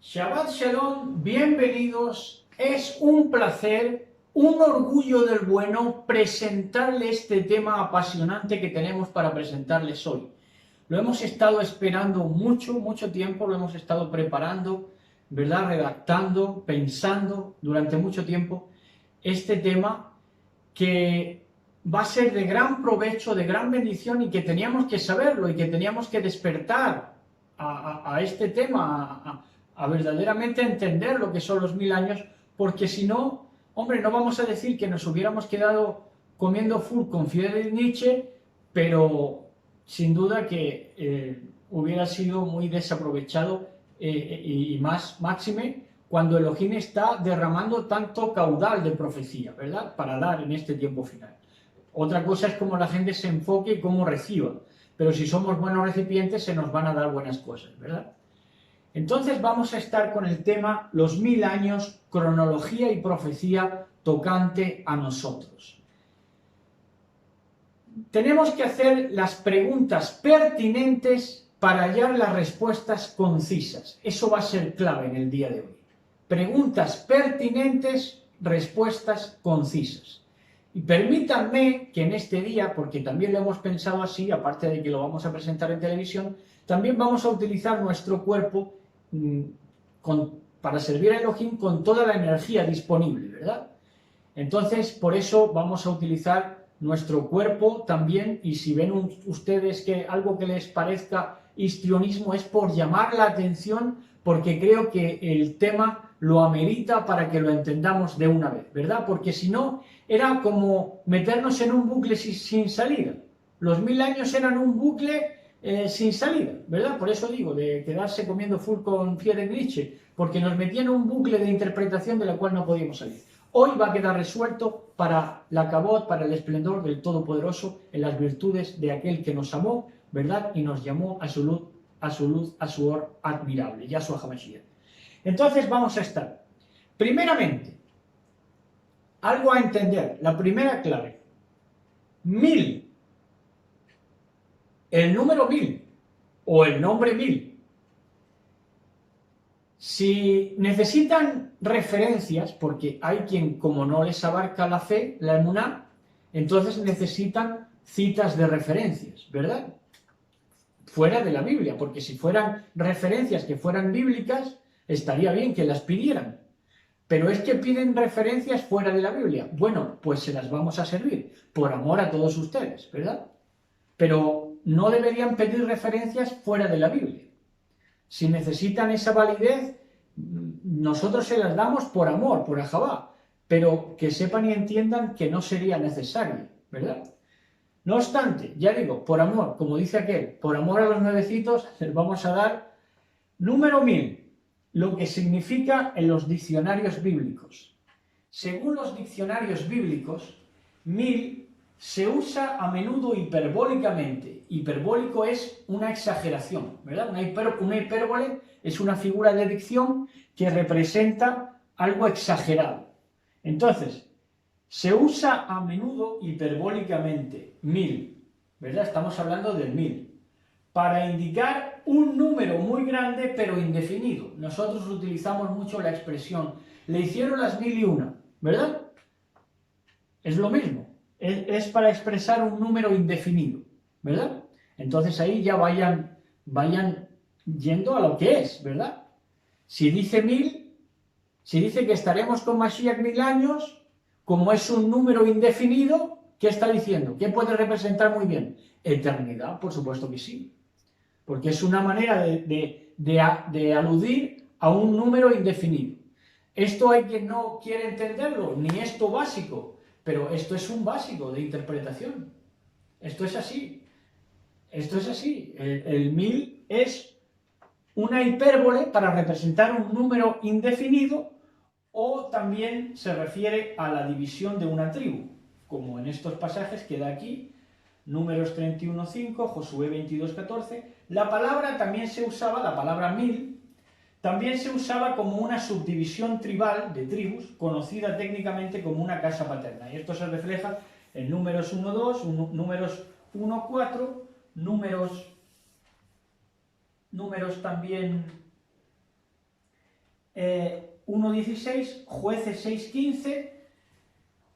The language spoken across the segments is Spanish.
Shabbat Shalom, bienvenidos. Es un placer, un orgullo del bueno presentarle este tema apasionante que tenemos para presentarles hoy. Lo hemos estado esperando mucho tiempo, lo hemos estado preparando, ¿verdad? Redactando, pensando durante mucho tiempo este tema que va a ser de gran provecho, de gran bendición y que teníamos que saberlo y que teníamos que despertar a este tema, a verdaderamente entender lo que son los 1000 años, porque si no, hombre, no vamos a decir que nos hubiéramos quedado comiendo full con Friedrich Nietzsche, pero sin duda que hubiera sido muy desaprovechado y más máxime cuando Elohim está derramando tanto caudal de profecía, ¿verdad? Para dar en este tiempo final. Otra cosa es cómo la gente se enfoque y cómo reciba, pero si somos buenos recipientes se nos van a dar buenas cosas, ¿verdad? Entonces vamos a estar con el tema los 1000 años, cronología y profecía tocante a nosotros. Tenemos que hacer las preguntas pertinentes para hallar las respuestas concisas. Eso va a ser clave en el día de hoy. Preguntas pertinentes, respuestas concisas. Y permítanme que en este día, porque también lo hemos pensado así, aparte de que lo vamos a presentar en televisión, también vamos a utilizar nuestro cuerpo para servir a Elohim con toda la energía disponible, ¿verdad? Entonces, por eso vamos a utilizar nuestro cuerpo también, y si ven ustedes que algo que les parezca histrionismo es por llamar la atención, porque creo que el tema lo amerita para que lo entendamos de una vez, ¿verdad? Porque si no, era como meternos en un bucle sin salida. Los 1000 años eran un bucle sin salida, ¿verdad? Por eso digo, de quedarse comiendo full con Friedrich Nietzsche, porque nos metían en un bucle de interpretación de la cual no podíamos salir. Hoy va a quedar resuelto para la cabot, para el esplendor del Todopoderoso, en las virtudes de aquel que nos amó, ¿verdad? Y nos llamó a su luz, a su or admirable, Yahshua HaMashiach. Entonces vamos a estar, primeramente, algo a entender, la primera clave, 1000, el número 1000 o el nombre 1000. Si necesitan referencias, porque hay quien, como no les abarca la fe, la emuná, entonces necesitan citas de referencias, ¿verdad? Fuera de la Biblia, porque si fueran referencias que fueran bíblicas, estaría bien que las pidieran. Pero es que piden referencias fuera de la Biblia. Bueno, pues se las vamos a servir, por amor a todos ustedes, ¿verdad? Pero no deberían pedir referencias fuera de la Biblia. Si necesitan esa validez, nosotros se las damos por amor, por Ahabá, pero que sepan y entiendan que no sería necesario, ¿verdad? No obstante, ya digo, por amor, como dice aquel, por amor a los nuevecitos, les vamos a dar número 1000, lo que significa en los diccionarios bíblicos. Según los diccionarios bíblicos, 1000 se usa a menudo hiperbólicamente. Hiperbólico es una exageración, ¿verdad? Una hipérbole es una figura de dicción que representa algo exagerado. Entonces, se usa a menudo hiperbólicamente, 1000, ¿verdad? Estamos hablando del 1000, para indicar un número muy grande pero indefinido. Nosotros utilizamos mucho la expresión, le hicieron las 1001, ¿verdad? Es lo mismo, es para expresar un número indefinido, ¿verdad? Entonces ahí ya vayan yendo a lo que es, ¿verdad? Si dice 1000, si dice que estaremos con Mashiach 1000 años, como es un número indefinido, ¿qué está diciendo? ¿Qué puede representar muy bien? Eternidad, por supuesto que sí. Porque es una manera de aludir a un número indefinido. Esto hay quien no quiere entenderlo, ni esto básico, pero esto es un básico de interpretación. Esto es así. Esto es así. El 1000 es una hipérbole para representar un número indefinido, o también se refiere a la división de una tribu, como en estos pasajes que da aquí, Números 31:5, Josué 22:14. La palabra también se usaba, la palabra 1000, también se usaba como una subdivisión tribal de tribus, conocida técnicamente como una casa paterna. Y esto se refleja en Números 1:2, Números 1:4, Números también 1:16, Jueces 6:15,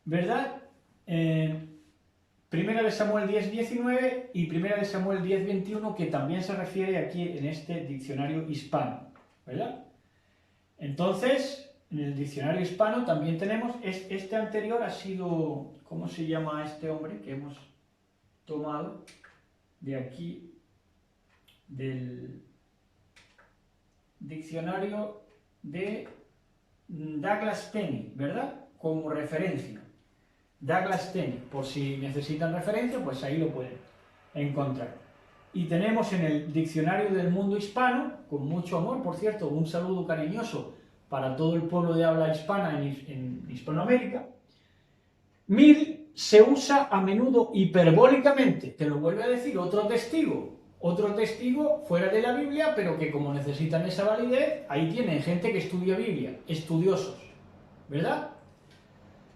¿verdad? Primera de Samuel 10:19 y Primera de Samuel 10:21, que también se refiere aquí en este diccionario hispano, ¿verdad? Entonces, en el diccionario hispano también tenemos, este anterior ha sido, ¿cómo se llama este hombre que hemos tomado de aquí, del diccionario de Douglas Tenney, ¿verdad? Como referencia. Douglas Tenney, por si necesitan referencia, pues ahí lo pueden encontrar. Y tenemos en el diccionario del mundo hispano, con mucho amor, por cierto, un saludo cariñoso para todo el pueblo de habla hispana en Hispanoamérica, 1000 se usa a menudo hiperbólicamente, te lo vuelve a decir otro testigo fuera de la Biblia, pero que como necesitan esa validez, ahí tienen gente que estudia Biblia, estudiosos, ¿verdad?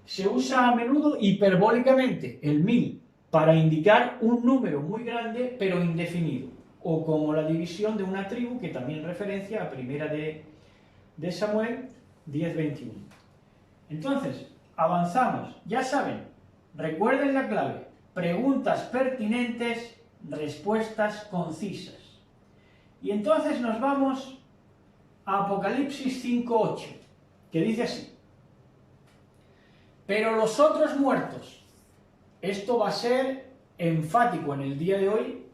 Se usa a menudo hiperbólicamente, el 1000, para indicar un número muy grande pero indefinido, o como la división de una tribu, que también referencia a Primera de Samuel 10:21. Entonces, avanzamos, ya saben, recuerden la clave, preguntas pertinentes, respuestas concisas. Y entonces nos vamos a Apocalipsis 5:8, que dice así: pero los otros muertos, esto va a ser enfático en el día de hoy,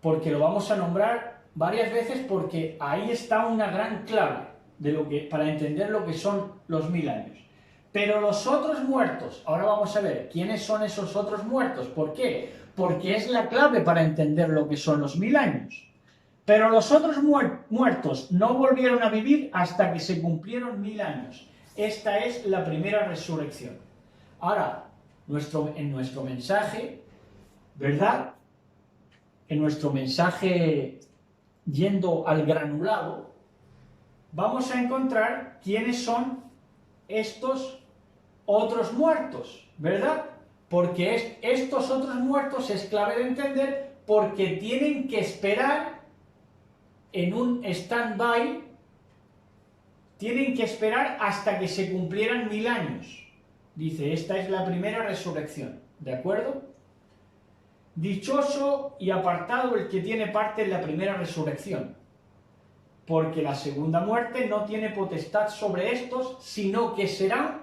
porque lo vamos a nombrar varias veces, porque ahí está una gran clave para entender lo que son los 1000 años. Pero los otros muertos, ahora vamos a ver quiénes son esos otros muertos. ¿Por qué? Porque es la clave para entender lo que son los 1000 años. Pero los otros muertos no volvieron a vivir hasta que se cumplieron 1000 años. Esta es la primera resurrección. Ahora, en nuestro mensaje, ¿verdad? En nuestro mensaje yendo al granulado, vamos a encontrar quiénes son estos otros muertos, ¿verdad? Porque estos otros muertos es clave de entender, porque tienen que esperar en un stand-by, tienen que esperar hasta que se cumplieran 1000 años. Dice, esta es la primera resurrección, ¿de acuerdo? Dichoso y apartado el que tiene parte en la primera resurrección, porque la segunda muerte no tiene potestad sobre estos, sino que serán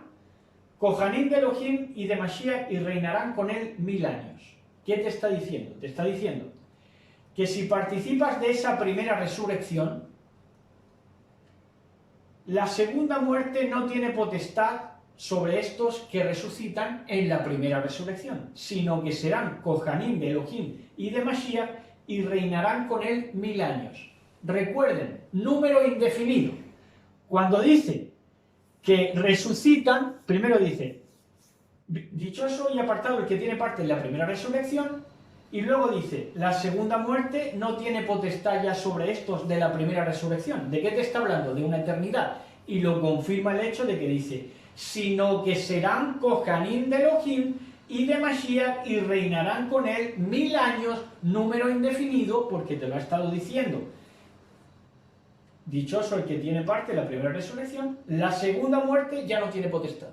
Kohanim de Elohim y de Mashiach y reinarán con él 1000 años. ¿Qué te está diciendo? Te está diciendo que si participas de esa primera resurrección, la segunda muerte no tiene potestad sobre estos que resucitan en la primera resurrección, sino que serán Kohanim de Elohim y de Mashiach y reinarán con él 1000 años. Recuerden, número indefinido. Cuando dice que resucitan, primero dice, dichoso y apartado el que tiene parte en la primera resurrección, y luego dice, la segunda muerte no tiene potestad ya sobre estos de la primera resurrección. ¿De qué te está hablando? De una eternidad. Y lo confirma el hecho de que dice, sino que serán Kohanim de Elohim y de Mashiach y reinarán con él 1000 años, número indefinido, porque te lo ha estado diciendo. Dichoso el que tiene parte en la primera resurrección, la segunda muerte ya no tiene potestad.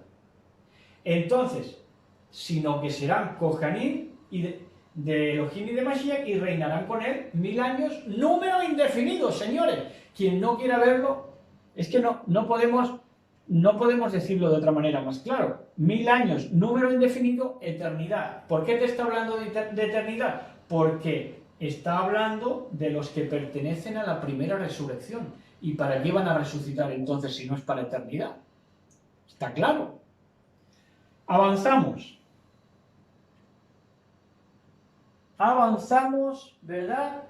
Entonces, sino que serán Kohanim y de Elohim y de Mashiach y reinarán con él 1000 años, número indefinido, señores. Quien no quiera verlo, es que no podemos decirlo de otra manera más claro. 1000 años, número indefinido, eternidad. ¿Por qué te está hablando de eternidad? Porque está hablando de los que pertenecen a la primera resurrección. ¿Y para qué van a resucitar entonces si no es para eternidad? Está claro. Avanzamos. Avanzamos, ¿verdad?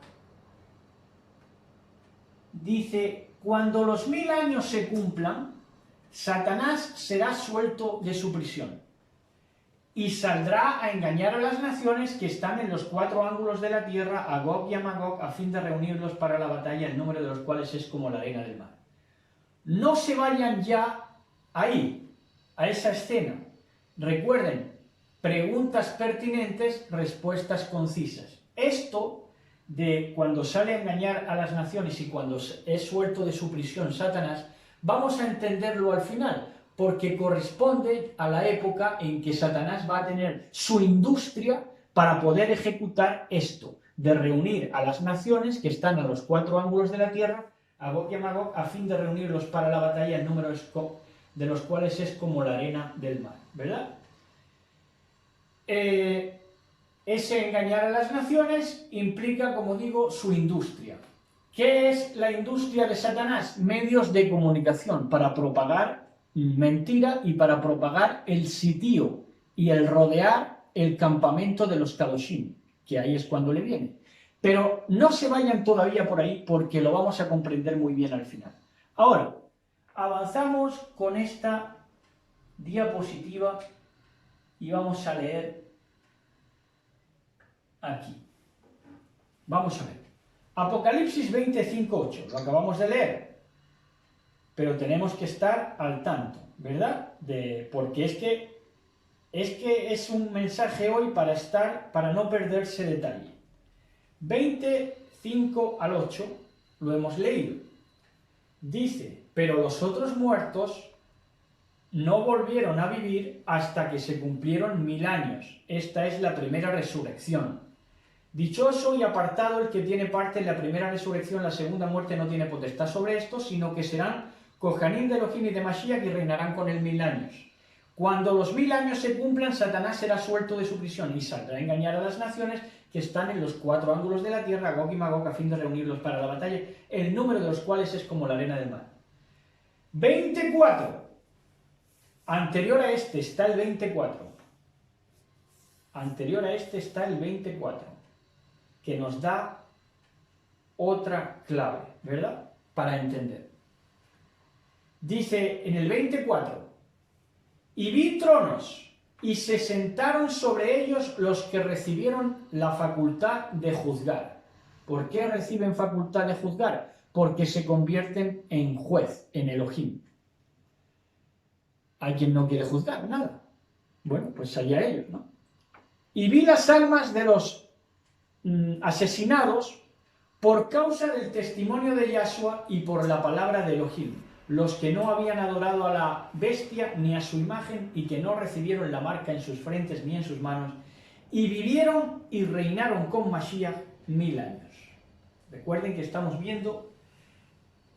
Dice, cuando los 1000 años se cumplan, Satanás será suelto de su prisión y saldrá a engañar a las naciones que están en los 4 ángulos de la tierra, a Gog y a Magog, a fin de reunirlos para la batalla, el número de los cuales es como la arena del mar. No se vayan ya ahí, a esa escena. Recuerden, preguntas pertinentes, respuestas concisas. Esto de cuando sale a engañar a las naciones y cuando es suelto de su prisión Satanás, vamos a entenderlo al final, porque corresponde a la época en que Satanás va a tener su industria para poder ejecutar esto, de reunir a las naciones que están a los 4 ángulos de la tierra, a Gog y a Magog, a fin de reunirlos para la batalla, el número de los cuales es como la arena del mar, ¿verdad? Ese engañar a las naciones implica, como digo, su industria. ¿Qué es la industria de Satanás? Medios de comunicación para propagar mentira y para propagar el sitio y el rodear el campamento de los Kadoshim, que ahí es cuando le viene. Pero no se vayan todavía por ahí porque lo vamos a comprender muy bien al final. Ahora, avanzamos con esta diapositiva y vamos a leer aquí. Vamos a ver. Apocalipsis 25:8, lo acabamos de leer, pero tenemos que estar al tanto, ¿verdad? Porque es que es un mensaje hoy para no perderse detalle. 25:8 lo hemos leído. Dice, pero los otros muertos no volvieron a vivir hasta que se cumplieron 1000 años. Esta es la primera resurrección. Dichoso y apartado el que tiene parte en la primera resurrección, la segunda muerte no tiene potestad sobre esto, sino que serán Kohanim de Elohim y de Mashiach y reinarán con él 1000 años. Cuando los 1000 años se cumplan, Satanás será suelto de su prisión y saldrá a engañar a las naciones que están en los 4 ángulos de la tierra, Gog y Magog, a fin de reunirlos para la batalla, el número de los cuales es como la arena del mar. 24. Anterior a este está el 24. Anterior a este está el 24, que nos da otra clave, ¿verdad? Para entender. Dice en el 24, y vi tronos, y se sentaron sobre ellos los que recibieron la facultad de juzgar. ¿Por qué reciben facultad de juzgar? Porque se convierten en juez, en Elohim. Hay quien no quiere juzgar nada. Bueno, pues allá ellos, ¿no? Y vi las almas de los asesinados por causa del testimonio de Yahshua y por la palabra de Elohim, los que no habían adorado a la bestia ni a su imagen y que no recibieron la marca en sus frentes ni en sus manos, y vivieron y reinaron con Mashiach 1000 años. Recuerden que estamos viendo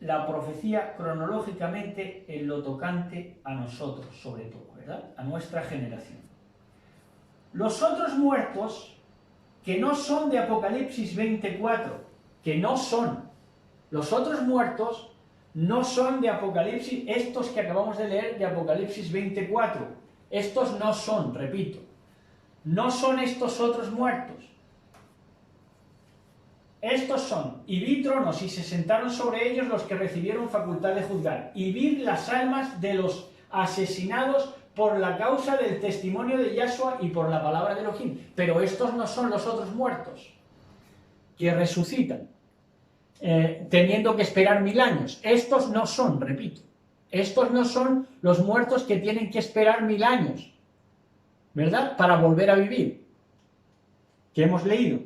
la profecía cronológicamente en lo tocante a nosotros, sobre todo, ¿verdad? A nuestra generación. Los otros muertos, que no son de Apocalipsis 24, que no son, los otros muertos no son de Apocalipsis, estos que acabamos de leer de Apocalipsis 24, estos no son, repito, no son estos otros muertos. Estos son, y vi tronos y se sentaron sobre ellos los que recibieron facultad de juzgar, y vi las almas de los asesinados por la causa del testimonio de Yahshua y por la palabra de Elohim. Pero estos no son los otros muertos que resucitan, teniendo que esperar 1000 años. Estos no son, repito, estos no son los muertos que tienen que esperar 1000 años, ¿verdad? Para volver a vivir, que hemos leído.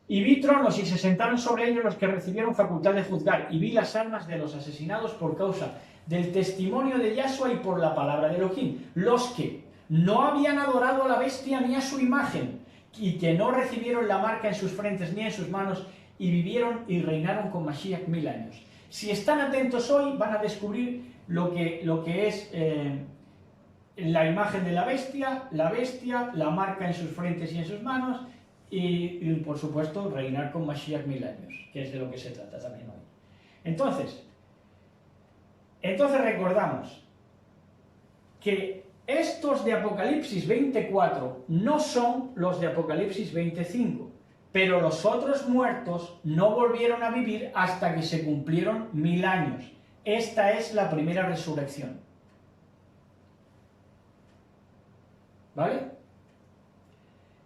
Y vi tronos y se sentaron sobre ellos los que recibieron facultad de juzgar, y vi las almas de los asesinados por causa del testimonio de Yahshua y por la palabra de Elohim, los que no habían adorado a la bestia ni a su imagen, y que no recibieron la marca en sus frentes ni en sus manos, y vivieron y reinaron con Mashiach 1000 años. Si están atentos hoy, van a descubrir lo que es la imagen de la bestia, la marca en sus frentes y en sus manos, y por supuesto reinar con Mashiach 1000 años, que es de lo que se trata también hoy. Entonces recordamos que estos de Apocalipsis 24 no son los de Apocalipsis 25, pero los otros muertos no volvieron a vivir hasta que se cumplieron 1000 años. Esta es la primera resurrección. ¿Vale?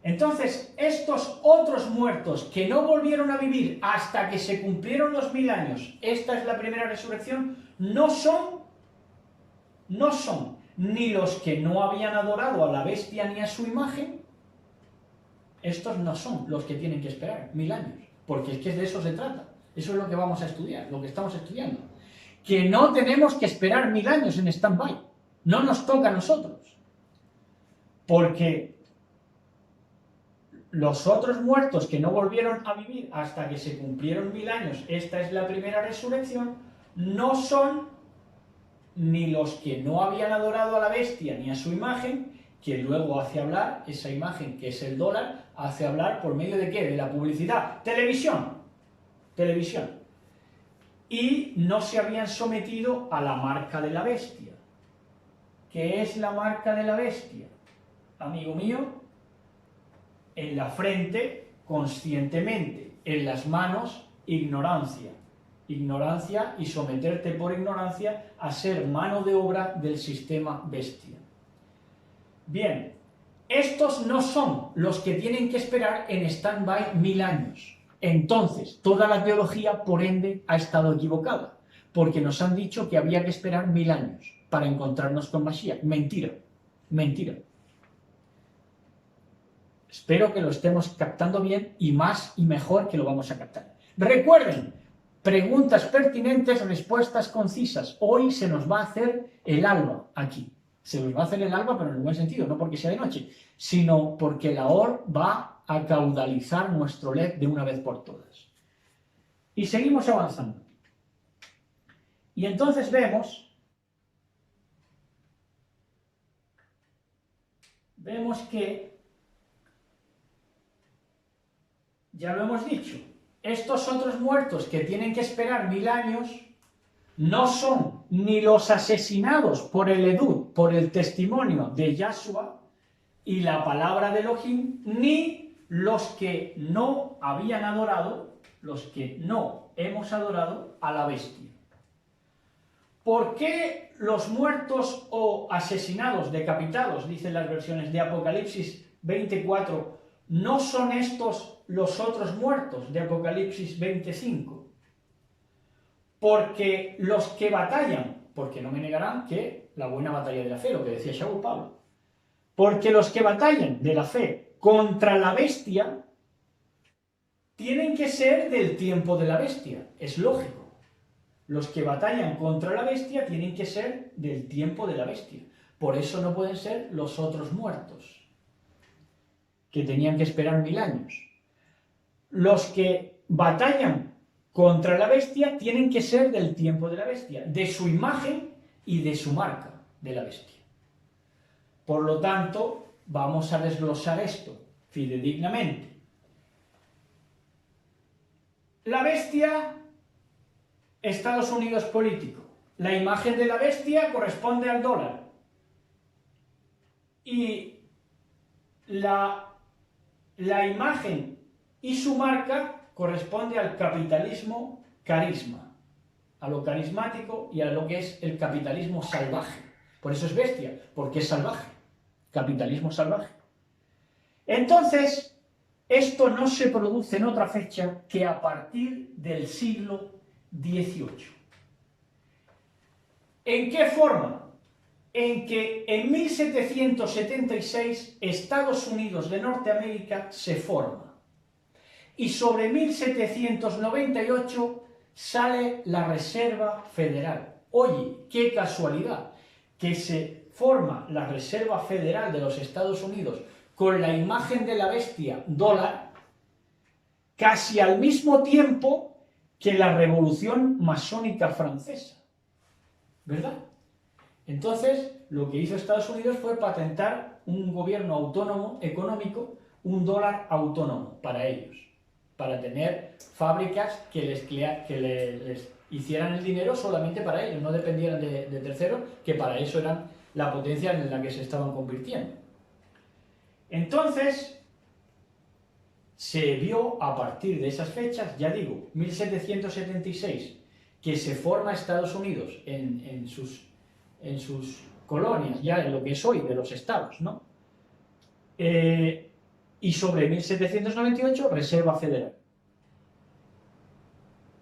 Entonces, estos otros muertos que no volvieron a vivir hasta que se cumplieron los 1000 años, esta es la primera resurrección, no son ni los que no habían adorado a la bestia ni a su imagen, estos no son los que tienen que esperar 1000 años. porque es que de eso se trata. Eso es lo que vamos a estudiar, lo que estamos estudiando. Que no tenemos que esperar 1000 años en stand-by. No nos toca a nosotros. Porque los otros muertos que no volvieron a vivir hasta que se cumplieron 1000 años, esta es la primera resurrección, no son ni los que no habían adorado a la bestia ni a su imagen, que luego hace hablar, esa imagen que es el dólar, hace hablar por medio de ¿qué? De la publicidad. Televisión. Y no se habían sometido a la marca de la bestia. ¿Qué es la marca de la bestia? Amigo mío, en la frente, conscientemente, en las manos, ignorancia. Ignorancia y someterte por ignorancia a ser mano de obra del sistema bestia. Bien, estos no son los que tienen que esperar en stand-by 1000 años. Entonces, toda la teología, por ende, ha estado equivocada, porque nos han dicho que había que esperar 1000 años para encontrarnos con Mashiach. Mentira, mentira. Espero que lo estemos captando bien y más y mejor que lo vamos a captar. Recuerden, preguntas pertinentes, respuestas concisas. Hoy se nos va a hacer el alba aquí. Se nos va a hacer el alba, pero en el buen sentido, no porque sea de noche, sino porque la OR va a caudalizar nuestro LED de una vez por todas. Y seguimos avanzando. Y entonces vemos que, ya lo hemos dicho, estos otros muertos que tienen que esperar 1000 años no son ni los asesinados por el Edut, por el testimonio de Yahshua y la palabra de Elohim, ni los que no habían adorado, los que no hemos adorado a la bestia. ¿Por qué los muertos o asesinados, decapitados, dicen las versiones de Apocalipsis 24, no son estos los otros muertos de Apocalipsis 25? Porque los que batallan, porque no me negarán que la buena batalla de la fe, lo que decía Shaul Pablo, porque los que batallan de la fe contra la bestia tienen que ser del tiempo de la bestia, es lógico. Los que batallan contra la bestia tienen que ser del tiempo de la bestia. Por eso no pueden ser los otros muertos, que tenían que esperar 1000 años. Los que batallan contra la bestia tienen que ser del tiempo de la bestia, de su imagen y de su marca de la bestia. Por lo tanto, vamos a desglosar esto fidedignamente. La bestia, Estados Unidos político. La imagen de la bestia corresponde al dólar. Y la imagen y su marca corresponde al capitalismo carisma, a lo carismático y a lo que es el capitalismo salvaje. Por eso es bestia, porque es salvaje, capitalismo salvaje. Entonces, esto no se produce en otra fecha que a partir del siglo XVIII. ¿En qué forma? En que en 1776 Estados Unidos de Norteamérica se forma. Y sobre 1798 sale la Reserva Federal. Oye, qué casualidad, que se forma la Reserva Federal de los Estados Unidos con la imagen de la bestia dólar, casi al mismo tiempo que la Revolución Masónica Francesa. ¿Verdad? Entonces, lo que hizo Estados Unidos fue patentar un gobierno autónomo económico, un dólar autónomo para ellos, para tener fábricas que les hicieran el dinero solamente para ellos, no dependieran de terceros, que para eso eran la potencia en la que se estaban convirtiendo. Entonces, se vio a partir de esas fechas, ya digo, 1776, que se forma Estados Unidos en sus colonias, ya en lo que es hoy de los estados, ¿no? Y sobre 1798, Reserva Federal.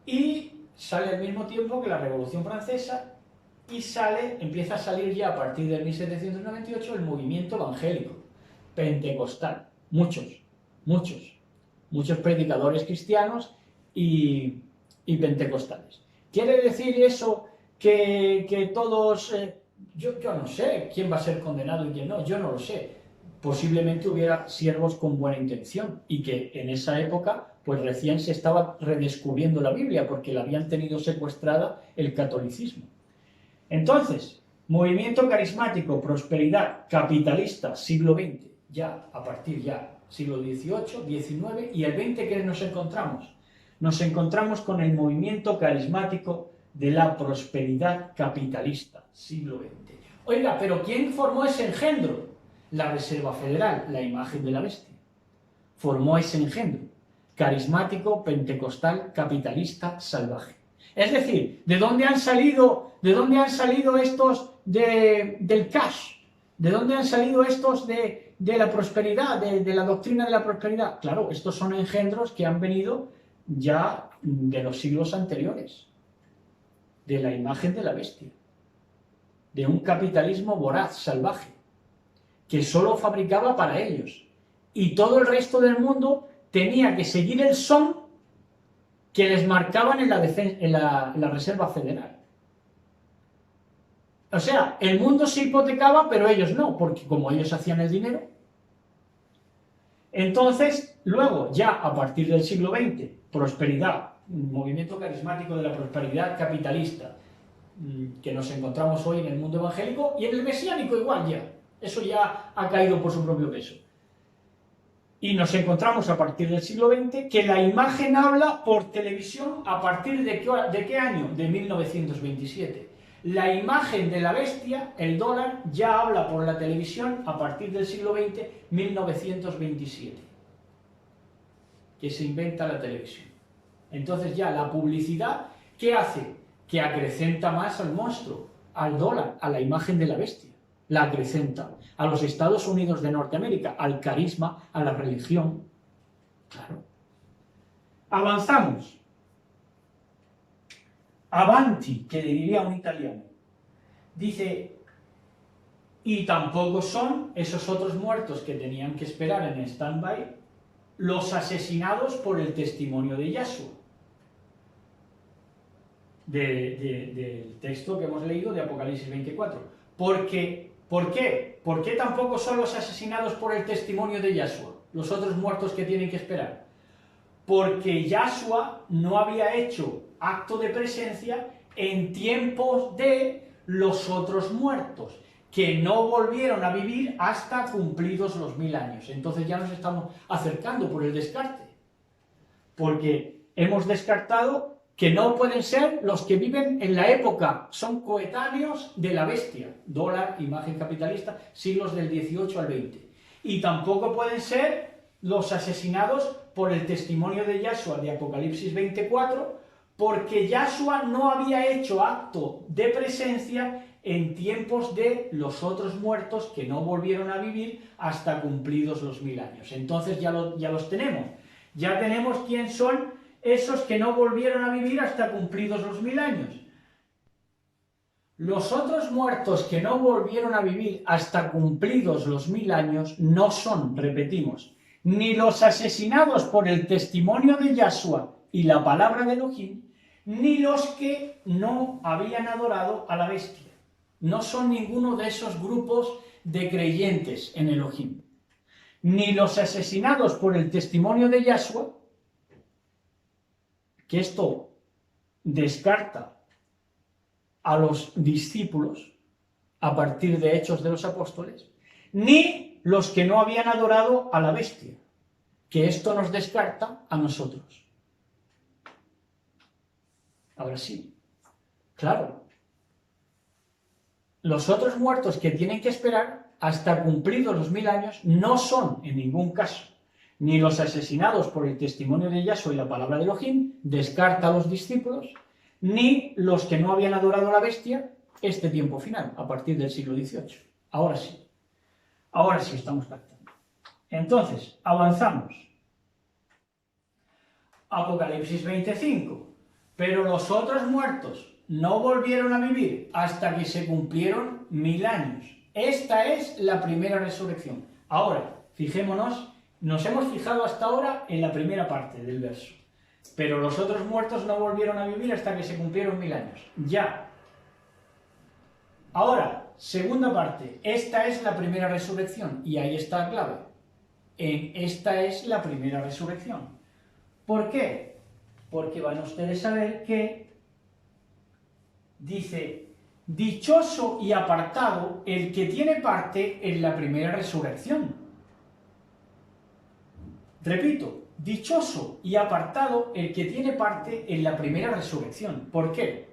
Y sale al mismo tiempo que la Revolución Francesa y empieza a salir ya a partir de 1798 el movimiento evangélico, pentecostal, muchos muchos predicadores cristianos y pentecostales. ¿Quiere decir eso que todos... yo no sé quién va a ser condenado y quién no, yo no lo sé. Posiblemente hubiera siervos con buena intención y que en esa época pues recién se estaba redescubriendo la Biblia porque la habían tenido secuestrada el catolicismo. Entonces, movimiento carismático, prosperidad, capitalista, siglo XX, ya, a partir ya, siglo XVIII, XIX y el XX, ¿qué nos encontramos? Nos encontramos con el movimiento carismático de la prosperidad capitalista, siglo XX. Oiga, ¿pero quién formó ese engendro? La Reserva Federal, la imagen de la bestia. Formó ese engendro, carismático, pentecostal, capitalista, salvaje. Es decir, ¿de dónde han salido estos del cash? ¿De dónde han salido estos de la prosperidad, de la doctrina de la prosperidad? Claro, estos son engendros que han venido ya de los siglos anteriores, de la imagen de la bestia, de un capitalismo voraz, salvaje, que solo fabricaba para ellos, y todo el resto del mundo tenía que seguir el son que les marcaban en la Reserva Federal. O sea, el mundo se hipotecaba, pero ellos no, porque como ellos hacían el dinero. Entonces, luego, ya a partir del siglo XX, prosperidad, movimiento carismático de la prosperidad capitalista, que nos encontramos hoy en el mundo evangélico, y en el mesiánico igual ya. Eso ya ha caído por su propio peso. Y nos encontramos a partir del siglo XX que la imagen habla por televisión a partir de qué año? De 1927. La imagen de la bestia, el dólar, ya habla por la televisión a partir del siglo XX, 1927, que se inventa la televisión. Entonces ya la publicidad, ¿qué hace? Que acrecenta más al monstruo, al dólar, a la imagen de la bestia. La acrecenta. A los Estados Unidos de Norteamérica, al carisma, a la religión. Claro. Avanzamos. Avanti, que diría un italiano. Dice, y tampoco son esos otros muertos que tenían que esperar en stand-by los asesinados por el testimonio de Yahshua. Del texto que hemos leído de Apocalipsis 24. ¿Por qué? ¿Por qué tampoco son los asesinados por el testimonio de Yahshua, los otros muertos que tienen que esperar? Porque Yahshua no había hecho acto de presencia en tiempos de los otros muertos, que no volvieron a vivir hasta cumplidos los 1000 años. Entonces ya nos estamos acercando por el descarte, porque hemos descartado que no pueden ser los que viven en la época, son coetáneos de la bestia, dólar, imagen capitalista, siglos del 18 al 20. Y tampoco pueden ser los asesinados por el testimonio de Yahshua de Apocalipsis 24, porque Yahshua no había hecho acto de presencia en tiempos de los otros muertos que no volvieron a vivir hasta cumplidos los 1000 años. Entonces ya los tenemos. Ya tenemos quién son esos que no volvieron a vivir hasta cumplidos los 1000 años. Los otros muertos que no volvieron a vivir hasta cumplidos los 1000 años no son, repetimos, ni los asesinados por el testimonio de Yahshua y la palabra de Elohim, ni los que no habían adorado a la bestia. No son ninguno de esos grupos de creyentes en Elohim. Ni los asesinados por el testimonio de Yahshua, que esto descarta a los discípulos a partir de Hechos de los Apóstoles, ni los que no habían adorado a la bestia, que esto nos descarta a nosotros. Ahora sí, claro, los otros muertos que tienen que esperar hasta cumplidos los 1000 años no son en ningún caso ni los asesinados por el testimonio de Yahshua y la palabra de Elohim, descarta a los discípulos, ni los que no habían adorado a la bestia este tiempo final, a partir del siglo XVIII. Ahora sí estamos captando. Entonces, avanzamos. Apocalipsis 25. Pero los otros muertos no volvieron a vivir hasta que se cumplieron 1000 años. Esta es la primera resurrección. Ahora, fijémonos Nos hemos fijado hasta ahora en la primera parte del verso. Pero los otros muertos no volvieron a vivir hasta que se cumplieron 1000 años. Ya. Ahora, segunda parte. Esta es la primera resurrección. Y ahí está la clave. Esta es la primera resurrección. ¿Por qué? Porque van ustedes a ver que dice: dichoso y apartado el que tiene parte en la primera resurrección. Repito, dichoso y apartado el que tiene parte en la primera resurrección. ¿Por qué?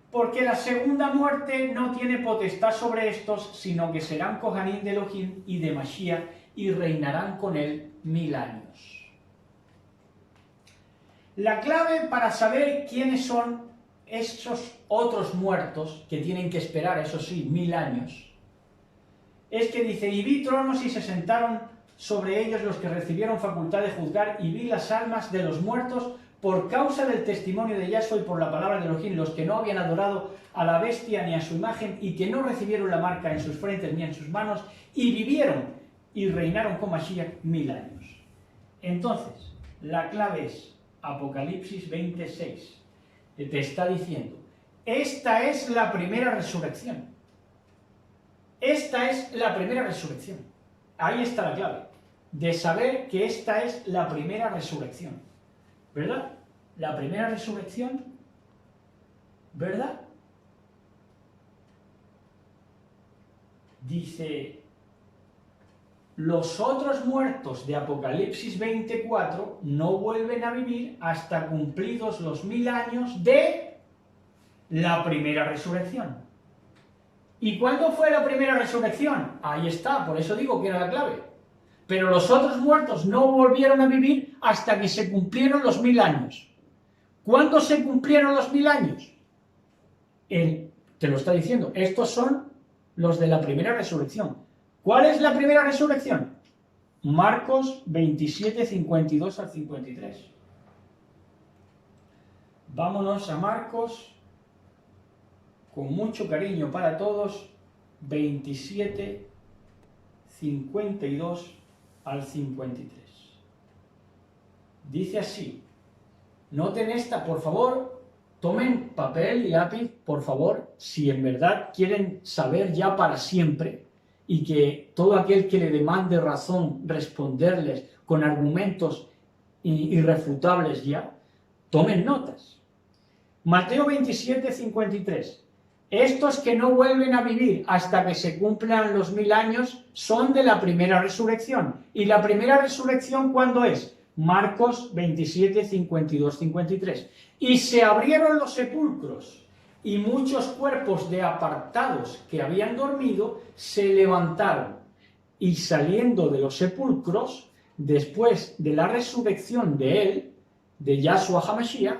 Porque la segunda muerte no tiene potestad sobre estos, sino que serán Kohanim de Elohim y de Mashiach y reinarán con él 1000 años. La clave para saber quiénes son esos otros muertos, que tienen que esperar, eso sí, 1000 años, es que dice: y vi tronos y se sentaron sobre ellos los que recibieron facultad de juzgar, y vi las almas de los muertos por causa del testimonio de Yahshua y por la palabra de Elohim, los que no habían adorado a la bestia ni a su imagen, y que no recibieron la marca en sus frentes ni en sus manos, y vivieron y reinaron con Mashiach 1000 años. Entonces, la clave es Apocalipsis 26. Te está diciendo: esta es la primera resurrección. Esta es la primera resurrección. Ahí está la clave, de saber que esta es la primera resurrección. ¿Verdad? La primera resurrección, ¿verdad? Dice: los otros muertos de Apocalipsis 24 no vuelven a vivir hasta cumplidos los 1000 años de la primera resurrección. ¿Y cuándo fue la primera resurrección? Ahí está, por eso digo que era la clave. Pero los otros muertos no volvieron a vivir hasta que se cumplieron los 1000 años. ¿Cuándo se cumplieron los 1000 años? Te lo está diciendo, estos son los de la primera resurrección. ¿Cuál es la primera resurrección? Marcos 27, 52 al 53. Vámonos a Marcos, con mucho cariño para todos, 27, 52 al 53. Dice así, noten esta, por favor, tomen papel y lápiz, por favor, si en verdad quieren saber ya para siempre, y que todo aquel que le demande razón responderles con argumentos irrefutables ya, tomen notas. Mateo 27, 53. Estos que no vuelven a vivir hasta que se cumplan los 1000 años son de la primera resurrección. ¿Y la primera resurrección cuándo es? Marcos 27, 52, 53. Y se abrieron los sepulcros, y muchos cuerpos de apartados que habían dormido se levantaron, y saliendo de los sepulcros, después de la resurrección de él, de Yahshua HaMashiach,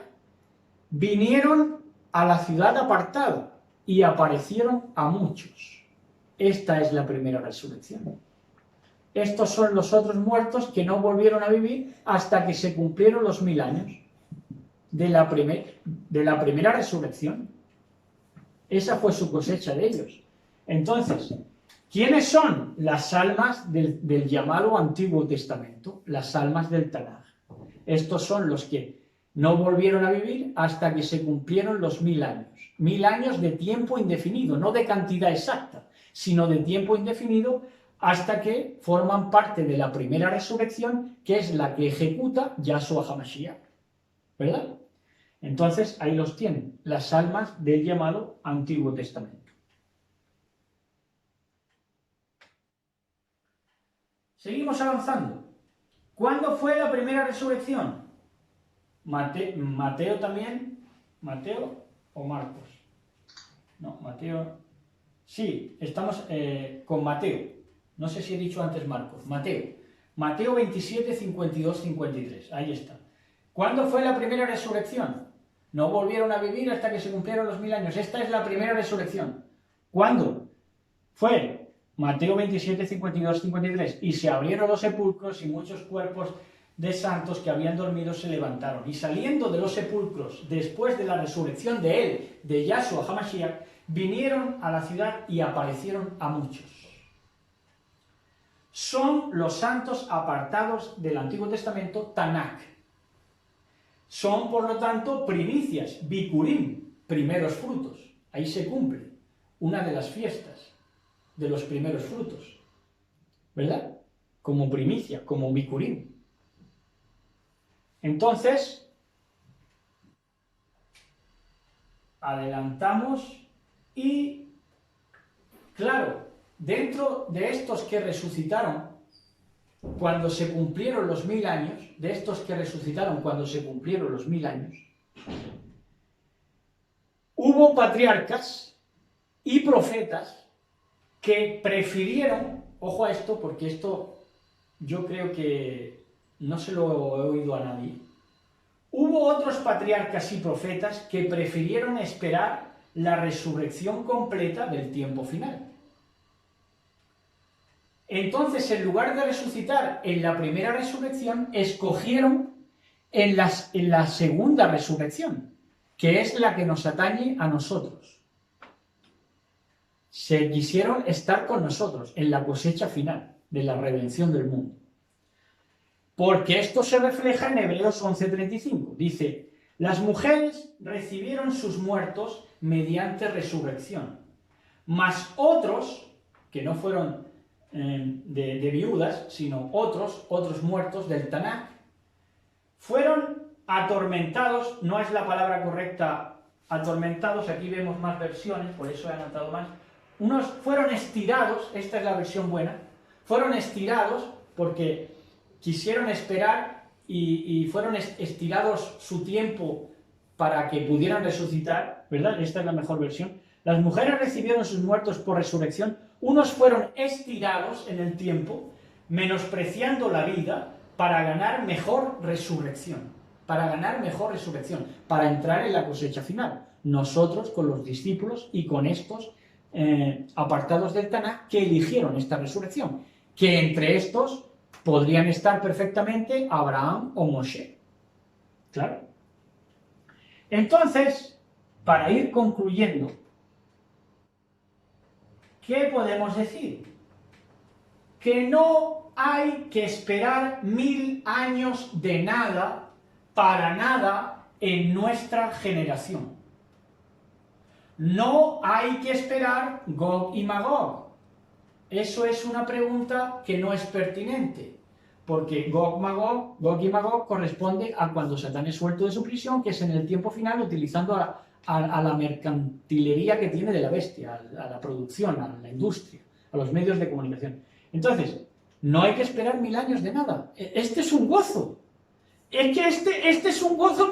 vinieron a la ciudad apartada, y aparecieron a muchos. Esta es la primera resurrección. Estos son los otros muertos que no volvieron a vivir hasta que se cumplieron los 1000 años de la primera resurrección. Esa fue su cosecha de ellos. Entonces, ¿quiénes son las almas del llamado Antiguo Testamento? Las almas del Tanaj. Estos son los que no volvieron a vivir hasta que se cumplieron los 1000 años. 1000 años de tiempo indefinido, no de cantidad exacta, sino de tiempo indefinido, hasta que forman parte de la primera resurrección, que es la que ejecuta Yahshua HaMashiach. ¿Verdad? Entonces, ahí los tienen, las almas del llamado Antiguo Testamento. Seguimos avanzando. ¿Cuándo fue la primera resurrección? Mateo también. ¿Mateo o Marcos? No, Mateo. Sí, estamos con Mateo. No sé si he dicho antes Marcos. Mateo 27, 52, 53. Ahí está. ¿Cuándo fue la primera resurrección? No volvieron a vivir hasta que se cumplieron los 1000 años. Esta es la primera resurrección. ¿Cuándo? Fue Mateo 27, 52, 53. Y se abrieron los sepulcros y muchos cuerpos de santos que habían dormido se levantaron. Y saliendo de los sepulcros, después de la resurrección de él, de Yahshua HaMashiach, vinieron a la ciudad y aparecieron a muchos. son los santos apartados del Antiguo Testamento, Tanakh. Son, por lo tanto, primicias, Bikurim, primeros frutos. Ahí se cumple una de las fiestas de los primeros frutos, ¿verdad? Como primicia, como Bikurim. Entonces, adelantamos y, claro, dentro de estos que resucitaron cuando se cumplieron los 1000 años, de estos que resucitaron cuando se cumplieron los 1000 años, hubo patriarcas y profetas que prefirieron, ojo a esto, porque esto yo creo que no se lo he oído a nadie, hubo otros patriarcas y profetas que prefirieron esperar la resurrección completa del tiempo final. Entonces, en lugar de resucitar en la primera resurrección, escogieron en la segunda resurrección, que es la que nos atañe a nosotros. Se quisieron estar con nosotros en la cosecha final de la redención del mundo. Porque esto se refleja en Hebreos 11:35. Dice, las mujeres recibieron sus muertos mediante resurrección, mas otros, que no fueron de viudas, sino otros muertos del Tanakh, fueron atormentados, no es la palabra correcta atormentados, aquí vemos más versiones, por eso he anotado más, unos fueron estirados, esta es la versión buena, fueron estirados porque quisieron esperar y fueron estirados su tiempo para que pudieran resucitar, ¿verdad? Esta es la mejor versión. Las mujeres recibieron sus muertos por resurrección, unos fueron estirados en el tiempo, menospreciando la vida, para ganar mejor resurrección, para entrar en la cosecha final. Nosotros con los discípulos y con estos apartados del Tanakh que eligieron esta resurrección, que entre estos podrían estar perfectamente Abraham o Moshe. Claro. Entonces, para ir concluyendo, ¿qué podemos decir? Que no hay que esperar 1000 años de nada, para nada, en nuestra generación. No hay que esperar Gog y Magog. Eso es una pregunta que no es pertinente, porque Gog y Magog corresponde a cuando Satán es suelto de su prisión, que es en el tiempo final, utilizando a la mercantilería que tiene de la bestia, a la producción, a la industria, a los medios de comunicación. Entonces, no hay que esperar 1000 años de nada. Este es un gozo. Es que este es un gozo,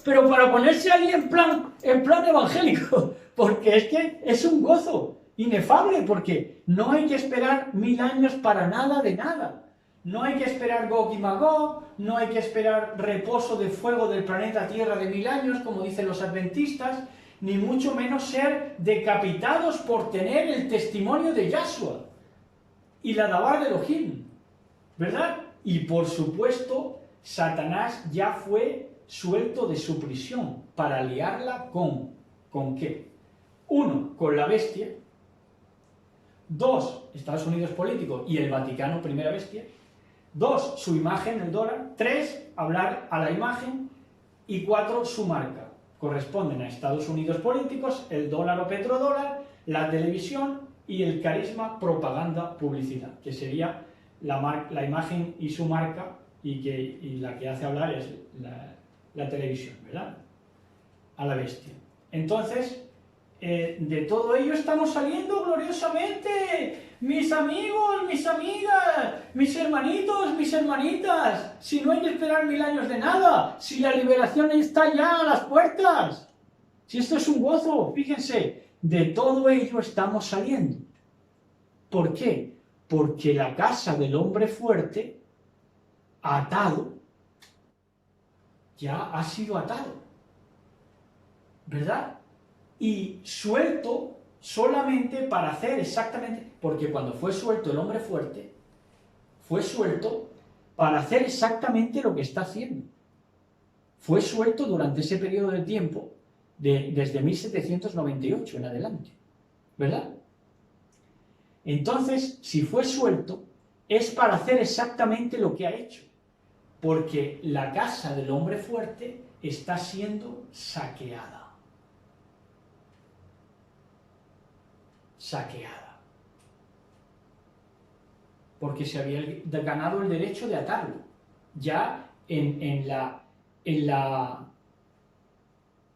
pero para ponerse ahí en plan evangélico, porque es que es un gozo inefable, porque no hay que esperar 1000 años para nada de nada. No hay que esperar Gog y Magog, no hay que esperar reposo de fuego del planeta Tierra de 1000 años, como dicen los adventistas, ni mucho menos ser decapitados por tener el testimonio de Yahshua y la Dabar de Elohim, ¿verdad? Y por supuesto, Satanás ya fue suelto de su prisión para liarla ¿con qué? 1, con la bestia. 2, Estados Unidos político y el Vaticano, primera bestia. 2, su imagen, el dólar. 3, hablar a la imagen. Y 4, su marca. Corresponden a Estados Unidos políticos, el dólar o petrodólar, la televisión y el carisma, propaganda, publicidad, que sería la imagen y su marca, y la que hace hablar es la televisión, ¿verdad? A la bestia. Entonces, de todo ello estamos saliendo gloriosamente, mis amigos, mis amigas, mis hermanitos, mis hermanitas. Si no hay que esperar 1000 años de nada, si la liberación está ya a las puertas, si esto es un gozo, fíjense, de todo ello estamos saliendo. ¿Por qué? Porque la casa del hombre fuerte, atado, ya ha sido atado, ¿verdad? Y suelto solamente para hacer exactamente, porque cuando fue suelto el hombre fuerte, fue suelto para hacer exactamente lo que está haciendo. Fue suelto durante ese periodo de tiempo, desde 1798 en adelante, ¿verdad? Entonces, si fue suelto, es para hacer exactamente lo que ha hecho, porque la casa del hombre fuerte está siendo saqueada. Saqueada. Porque se había ganado el derecho de atarlo. Ya en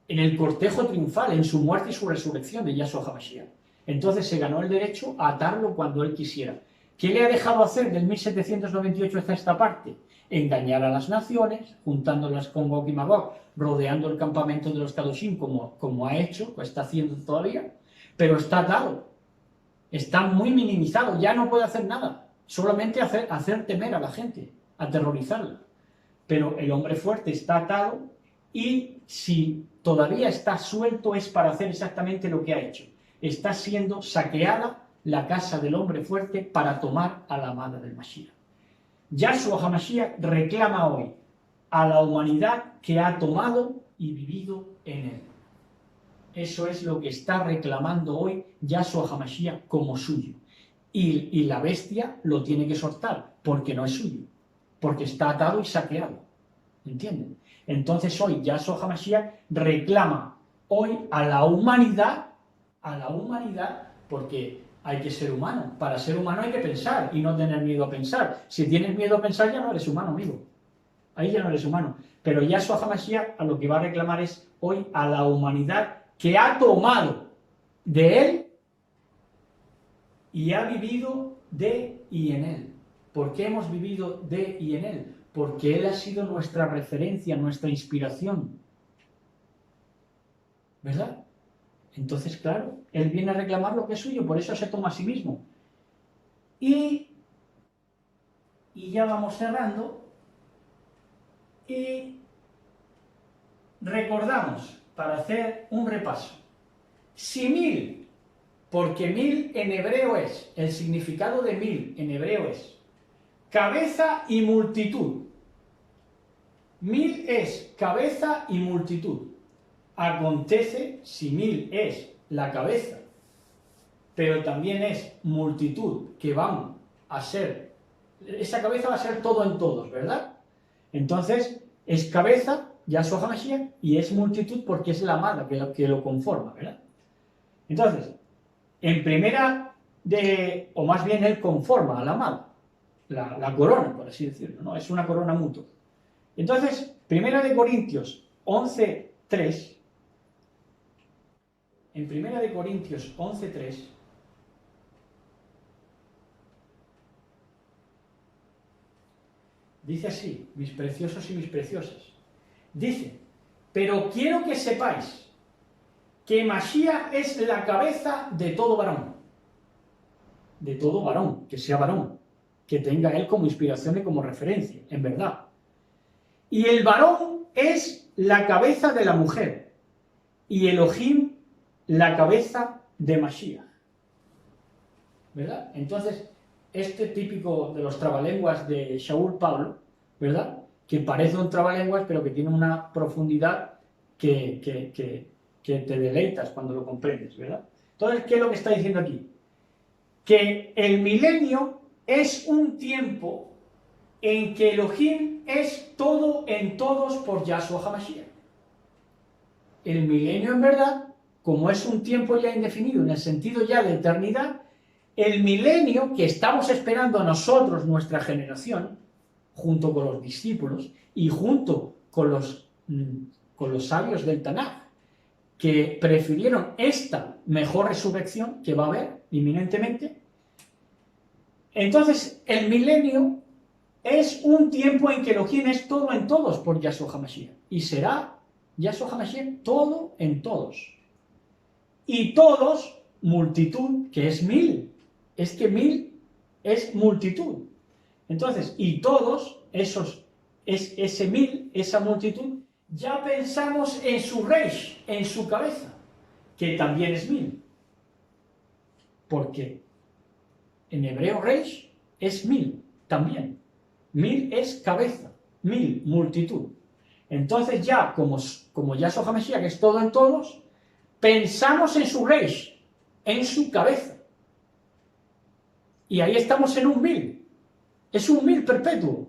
el cortejo triunfal, en su muerte y su resurrección de Yahshua HaMashiach. Entonces se ganó el derecho a atarlo cuando él quisiera. ¿Qué le ha dejado hacer del 1798 hasta esta parte? Engañar a las naciones, juntándolas con Gog y Magog, rodeando el campamento de los Kadoshim, como ha hecho, o está haciendo todavía, pero está atado, está muy minimizado, ya no puede hacer nada, solamente hacer temer a la gente, aterrorizarla. Pero el hombre fuerte está atado y si todavía está suelto es para hacer exactamente lo que ha hecho. Está siendo saqueada la casa del hombre fuerte para tomar a la amada del Mashiach. Yahshua HaMashiach reclama hoy a la humanidad que ha tomado y vivido en él. Eso es lo que está reclamando hoy Yahshua HaMashiach como suyo. Y la bestia lo tiene que soltar, porque no es suyo, porque está atado y saqueado. ¿Entienden? Entonces hoy Yahshua HaMashiach reclama hoy a la humanidad, porque hay que ser humano. Para ser humano hay que pensar y no tener miedo a pensar. Si tienes miedo a pensar ya no eres humano, amigo. Ahí ya no eres humano. Pero Yahshua HaMashiach a lo que va a reclamar es hoy a la humanidad que ha tomado de él y ha vivido de y en él. ¿Por qué hemos vivido de y en él? Porque él ha sido nuestra referencia, nuestra inspiración. ¿Verdad? Entonces, claro, él viene a reclamar lo que es suyo, por eso se toma a sí mismo. Y ya vamos cerrando. Y recordamos, para hacer un repaso, si 1000, porque 1000 en hebreo es, el significado de 1000 en hebreo es cabeza y multitud. 1000 es cabeza y multitud. Acontece, si 1000 es la cabeza, pero también es multitud que van a ser, esa cabeza va a ser todo en todos, ¿verdad? Entonces, es cabeza, Yahshua HaMashiach, y es multitud porque es la amada que lo conforma, ¿verdad? Entonces, en primera o más bien él conforma a la amada, la corona, por así decirlo, ¿no? Es una corona mutua. Entonces, primera de Corintios 11:3, en 1 de Corintios 11:3, dice así, mis preciosos y mis preciosas. Dice, pero quiero que sepáis que Mashiach es la cabeza de todo varón. De todo varón, que sea varón, que tenga él como inspiración y como referencia, en verdad. Y el varón es la cabeza de la mujer, y Elohim la cabeza de Mashiach. ¿Verdad? Entonces, este típico de los trabalenguas de Shaul Pablo, ¿verdad? Que parece un trabalenguas, pero que tiene una profundidad que te deleitas cuando lo comprendes, ¿verdad? Entonces, ¿qué es lo que está diciendo aquí? Que el milenio es un tiempo en que Elohim es todo en todos por Yahshua HaMashiach. El milenio, en verdad, como es un tiempo ya indefinido, en el sentido ya de eternidad, el milenio que estamos esperando nosotros, nuestra generación, junto con los discípulos y junto con los sabios del Tanaj, que prefirieron esta mejor resurrección que va a haber inminentemente. Entonces, el milenio es un tiempo en que Elohim es todo en todos por Yahshua HaMashiach, y será Yahshua HaMashiach todo en todos. Y todos, multitud, que es 1000. Es que 1000 es multitud. Entonces, y todos, ese 1000, esa multitud, ya pensamos en su reish, en su cabeza, que también es 1000. Porque en hebreo reish es 1000 también. 1000 es cabeza, 1000, multitud. Entonces ya, como Yahshua HaMashiach es todo en todos, pensamos en su reish, en su cabeza. Y ahí estamos en un 1000. Es un 1000 perpetuo.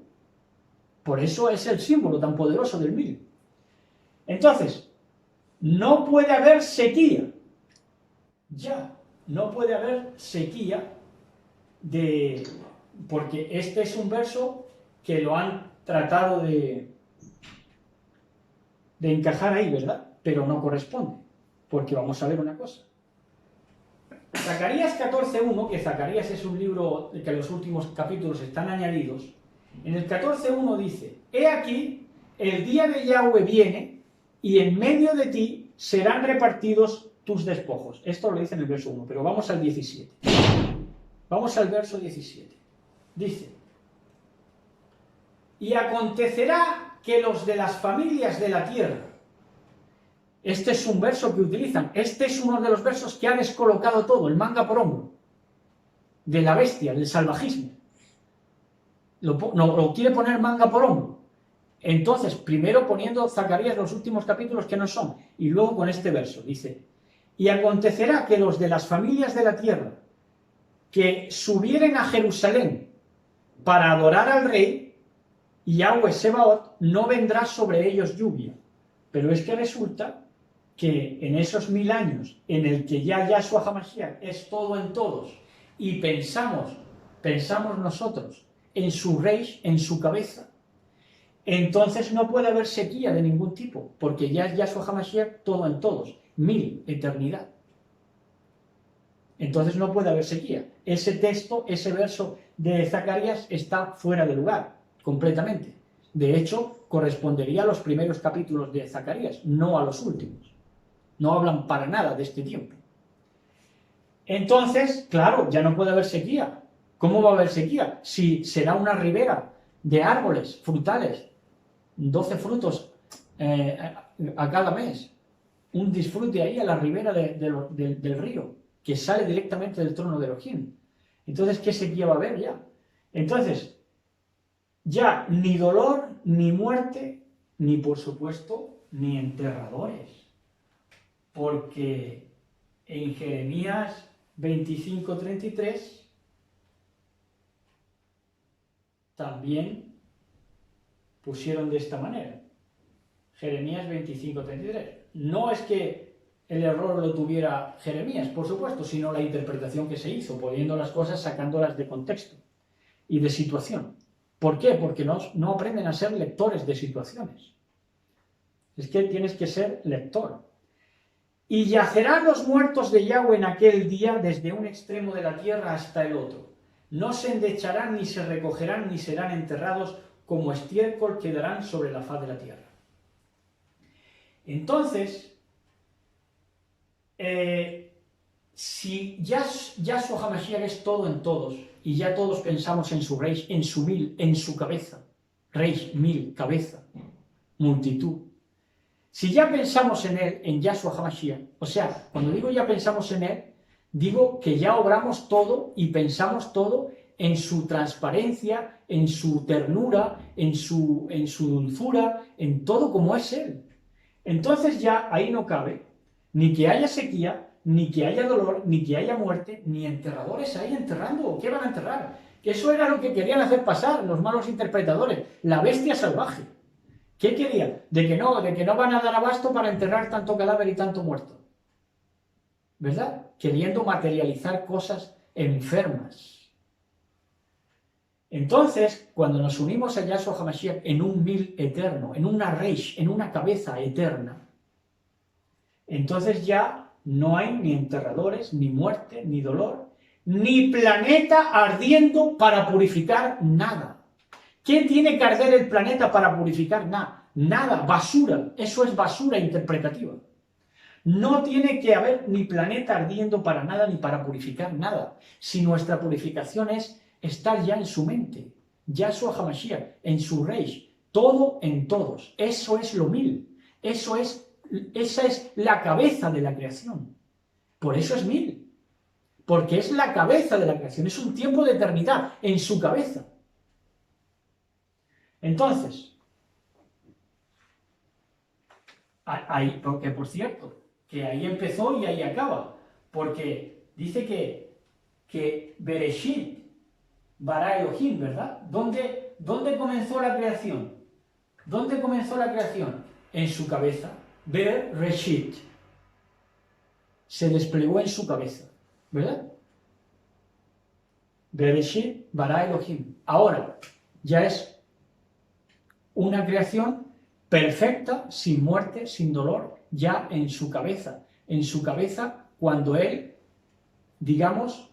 Por eso es el símbolo tan poderoso del 1000. Entonces, no puede haber sequía. Ya, no puede haber sequía porque este es un verso que lo han tratado de encajar ahí, ¿verdad? Pero no corresponde, porque vamos a ver una cosa. Zacarías 14.1, que Zacarías es un libro que los últimos capítulos están añadidos, en el 14.1 dice: He aquí, el día de Yahweh viene, y en medio de ti serán repartidos tus despojos. Esto lo dice en el verso 1, pero vamos al 17. Vamos al verso 17. Dice: Y acontecerá que los de las familias de la tierra. Este es un verso que utilizan. Este es uno de los versos que ha descolocado todo, el manga por hombro, de la bestia, del salvajismo. Lo quiere poner manga por hombro. Entonces, primero poniendo Zacarías los últimos capítulos que no son, y luego con este verso, dice: Y acontecerá que los de las familias de la tierra que subieren a Jerusalén para adorar al rey, Yahweh Sebaot, no vendrá sobre ellos lluvia. Pero es que resulta que en esos 1000 años en el que ya Yahshua HaMashiach es todo en todos, y pensamos nosotros en su rey, en su cabeza, entonces no puede haber sequía de ningún tipo, porque ya es Yahshua HaMashiach todo en todos, 1000, eternidad. Entonces no puede haber sequía. Ese texto, ese verso de Zacarías está fuera de lugar, completamente. De hecho, correspondería a los primeros capítulos de Zacarías, no a los últimos. No hablan para nada de este tiempo. Entonces, claro, ya no puede haber sequía. ¿Cómo va a haber sequía? Si será una ribera de árboles frutales, 12 frutos a cada mes, un disfrute ahí a la ribera del río, que sale directamente del trono de Elohim. Entonces, ¿qué sequía va a haber ya? Entonces, ya ni dolor, ni muerte, ni por supuesto, ni enterradores. Porque en Jeremías 25:33 también pusieron de esta manera. Jeremías 25:33. No es que el error lo tuviera Jeremías, por supuesto, sino la interpretación que se hizo, poniendo las cosas, sacándolas de contexto y de situación. ¿Por qué? Porque no aprenden a ser lectores de situaciones. Es que tienes que ser lector. Y yacerán los muertos de Yahweh en aquel día desde un extremo de la tierra hasta el otro. No se endecharán, ni se recogerán, ni serán enterrados, como estiércol quedarán sobre la faz de la tierra. Entonces, si Yahshua HaMashiach es todo en todos, y ya todos pensamos en su rey, en su 1000, en su cabeza, rey, 1000, cabeza, multitud. Si ya pensamos en él, en Yahshua HaMashiach, o sea, cuando digo ya pensamos en él, digo que ya obramos todo y pensamos todo en su transparencia, en su ternura, en su dulzura, en todo como es él. Entonces ya ahí no cabe ni que haya sequía, ni que haya dolor, ni que haya muerte, ni enterradores ahí enterrando. ¿Qué van a enterrar? Que eso era lo que querían hacer pasar los malos interpretadores, la bestia salvaje. ¿Qué querían? De que no van a dar abasto para enterrar tanto cadáver y tanto muerto. ¿Verdad? Queriendo materializar cosas enfermas. Entonces, cuando nos unimos a Yahshua HaMashiach en un 1000 eterno, en una reish, en una cabeza eterna, entonces ya no hay ni enterradores, ni muerte, ni dolor, ni planeta ardiendo para purificar nada. ¿Quién tiene que arder el planeta para purificar nada? Nada, basura. Eso es basura interpretativa. No tiene que haber ni planeta ardiendo para nada ni para purificar nada. Si nuestra purificación es estar ya en su mente, Yahshua HaMashiach, en su rey, todo en todos. Eso es lo 1000. Esa es la cabeza de la creación. Por eso es 1000. Porque es la cabeza de la creación. Es un tiempo de eternidad en su cabeza. Entonces, ahí, porque por cierto, que ahí empezó y ahí acaba, porque dice que Bereshit, bara Elohim, ¿verdad? ¿Dónde comenzó la creación? ¿Dónde comenzó la creación? En su cabeza. Bereshit. Se desplegó en su cabeza, ¿verdad? Bereshit bara Elohim. Ahora, ya es una creación perfecta, sin muerte, sin dolor, ya en su cabeza. En su cabeza, cuando Él, digamos,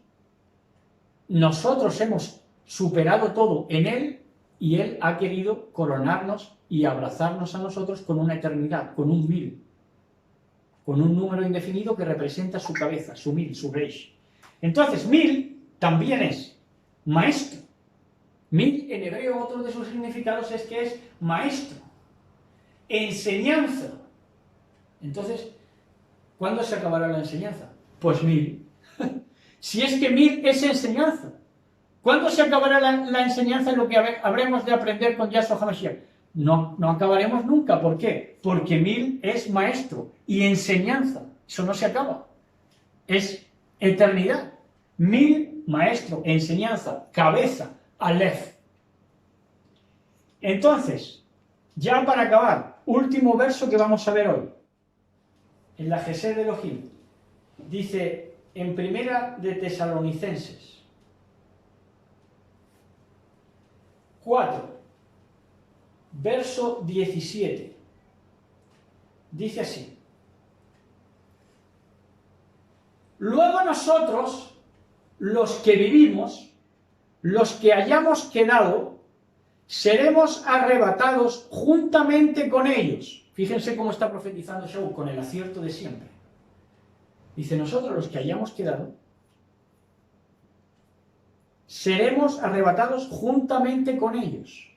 nosotros hemos superado todo en Él y Él ha querido coronarnos y abrazarnos a nosotros con una eternidad, con un 1000, con un número indefinido que representa su cabeza, su 1000, su reish. Entonces, 1000 también es maestro. 1000 en hebreo, otro de sus significados es que es maestro, enseñanza. Entonces, ¿cuándo se acabará la enseñanza? Pues 1000. Si es que 1000 es enseñanza. ¿Cuándo se acabará la enseñanza en lo que habremos de aprender con Yahshua HaMashiach? No acabaremos nunca. ¿Por qué? Porque 1000 es maestro y enseñanza. Eso no se acaba. Es eternidad. 1000, maestro, enseñanza, cabeza, Aleph. Entonces, ya para acabar, último verso que vamos a ver hoy. En la Gesed de Elohim. Dice en Primera de Tesalonicenses 4, verso 17. Dice así: luego nosotros, los que vivimos, los que hayamos quedado, seremos arrebatados juntamente con ellos. Fíjense cómo está profetizando Shaul, con el acierto de siempre. Dice, nosotros los que hayamos quedado, seremos arrebatados juntamente con ellos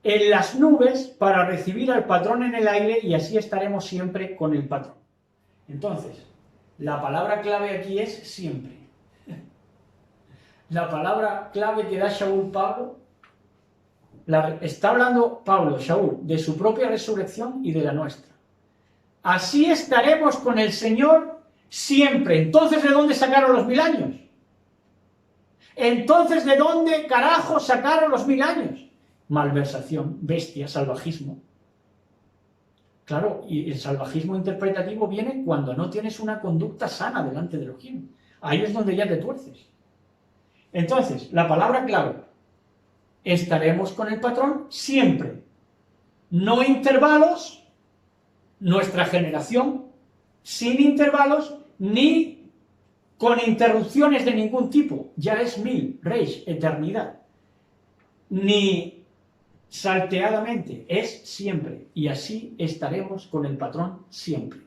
en las nubes para recibir al patrón en el aire, y así estaremos siempre con el patrón. Entonces, la palabra clave aquí es siempre. La palabra clave que da Shaul Pablo, está hablando Pablo, Shaul, de su propia resurrección y de la nuestra. Así estaremos con el Señor siempre. Entonces, ¿de dónde sacaron los 1000 años? Entonces, ¿de dónde carajo sacaron los 1000 años? Malversación, bestia, salvajismo. Claro, y el salvajismo interpretativo viene cuando no tienes una conducta sana delante de Elohim. Ahí es donde ya te tuerces. Entonces, la palabra clave, estaremos con el patrón siempre. No intervalos, nuestra generación, sin intervalos, ni con interrupciones de ningún tipo. Ya es 1000, reish, eternidad. Ni salteadamente, es siempre. Y así estaremos con el patrón siempre.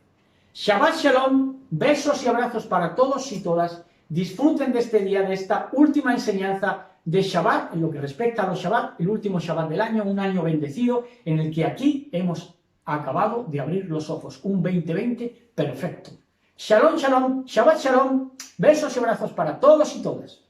Shabbat Shalom, besos y abrazos para todos y todas. Disfruten de este día, de esta última enseñanza de Shabbat, en lo que respecta a los Shabbat, el último Shabbat del año, un año bendecido, en el que aquí hemos acabado de abrir los ojos. Un 2020 perfecto. Shalom, shalom, Shabbat Shalom, besos y abrazos para todos y todas.